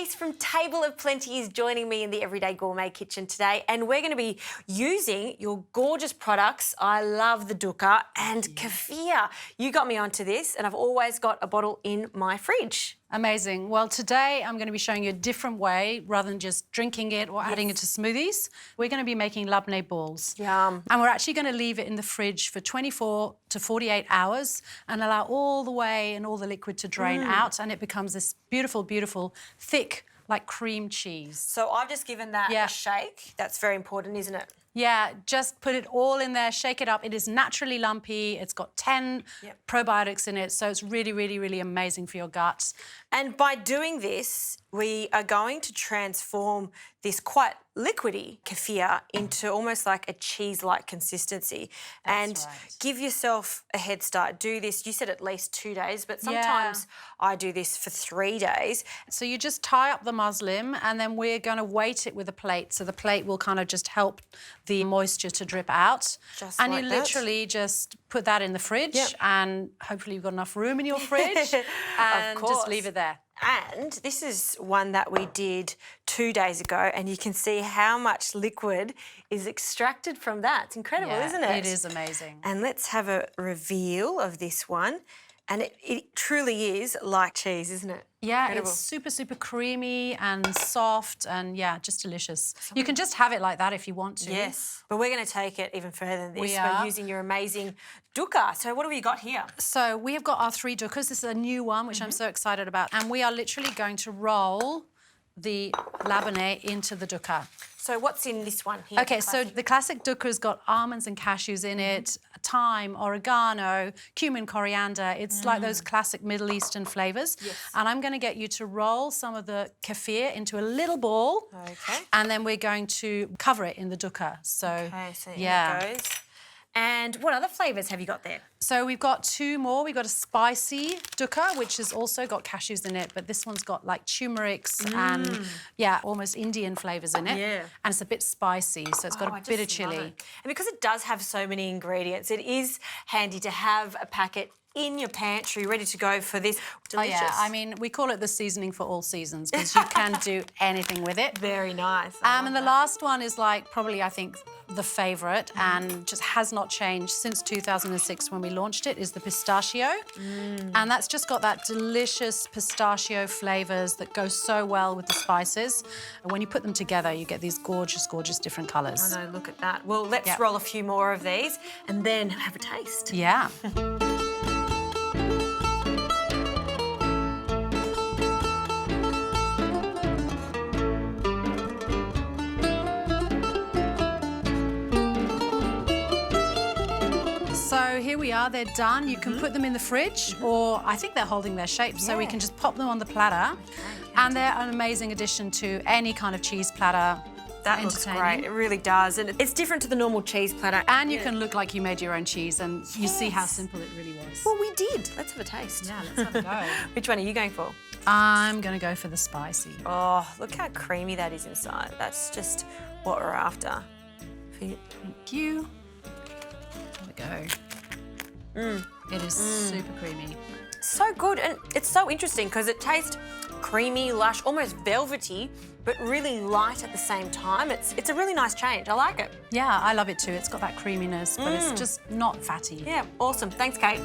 Grace from Table of Plenty is joining me in the Everyday Gourmet kitchen today, and we're going to be using your gorgeous products. I love the Dukkah and Kefir. You got me onto this, and I've always got a bottle in my fridge. Amazing. Well, today I'm going to be showing you a different way rather than just drinking it or adding it to smoothies. We're going to be making Labneh balls. Yum. And we're actually going to leave it in the fridge for 24 to 48 hours and allow all the whey and all the liquid to drain out, and it becomes this beautiful, beautiful, thick, like cream cheese. So I've just given that a shake. That's very important, isn't it? Yeah, just put it all in there, shake it up. It is naturally lumpy. It's got 10 probiotics in it, so it's really, really, really amazing for your gut. And by doing this, we are going to transform this quite liquidy kefir into almost like a cheese-like consistency. That's right. Give yourself a head start. Do this, you said at least 2 days, but sometimes I do this for 3 days. So you just tie up the muslin and then we're going to weight it with a plate. So the plate will kind of just help the moisture to drip out. Just and like you that. Literally just put that in the fridge and hopefully you've got enough room in your fridge and just leave it there. And this is one that we did 2 days ago, and you can see how much liquid is extracted from that. It's incredible, isn't it? It is amazing. And let's have a reveal of this one. And it truly is like cheese, isn't it? Yeah, Incredible. it's super, super creamy and soft and, just delicious. You can just have it like that if you want to. Yes, but we're going to take it even further than this We by are. using your amazing Dukkah. So what have we got here? So we have got our 3 Dukkahs. This is a new one, which I'm so excited about. And we are literally going to roll the Labneh into the Dukkah. So what's in this one here? Okay, so the classic Dukkah's got almonds and cashews in it, thyme, oregano, cumin, coriander. It's like those classic Middle Eastern flavours. Yes. And I'm going to get you to roll some of the kefir into a little ball. Okay. And then we're going to cover it in the Dukkah. So, Okay, so here it goes. And what other flavours have you got there? So we've got 2 more. We've got a spicy Dukkah, which has also got cashews in it, but this one's got like turmerics and, almost Indian flavours in it. Yeah. And it's a bit spicy, so it's got a bit of chilli. And because it does have so many ingredients, it is handy to have a packet in your pantry ready to go for this. Delicious. Oh, yeah. I mean, we call it the seasoning for all seasons because you can do anything with it. Very nice. And the last one is like probably, I think, the favourite and just has not changed since 2006 when we launched it, is the pistachio. And that's just got that delicious pistachio flavours that go so well with the spices. And when you put them together, you get these gorgeous, gorgeous different colours. I know, look at that. Well, let's roll a few more of these and then have a taste. Yeah. So here we are, they're done. You can put them in the fridge or I think they're holding their shape, so we can just pop them on the platter. And they're an amazing addition to any kind of cheese platter. That looks great, it really does. And it's different to the normal cheese platter. And you can look like you made your own cheese and you see how simple it really was. Well, we did. Let's have a taste. Yeah, let's have a go. Which one are you going for? I'm going to go for the spicy. Oh, look how creamy that is inside. That's just what we're after. Thank you. There we go. It is super creamy. So good, and it's so interesting because it tastes creamy, lush, almost velvety, but really light at the same time. It's a really nice change. I like it. Yeah, I love it too. It's got that creaminess, but it's just not fatty. Yeah, awesome. Thanks, Kate.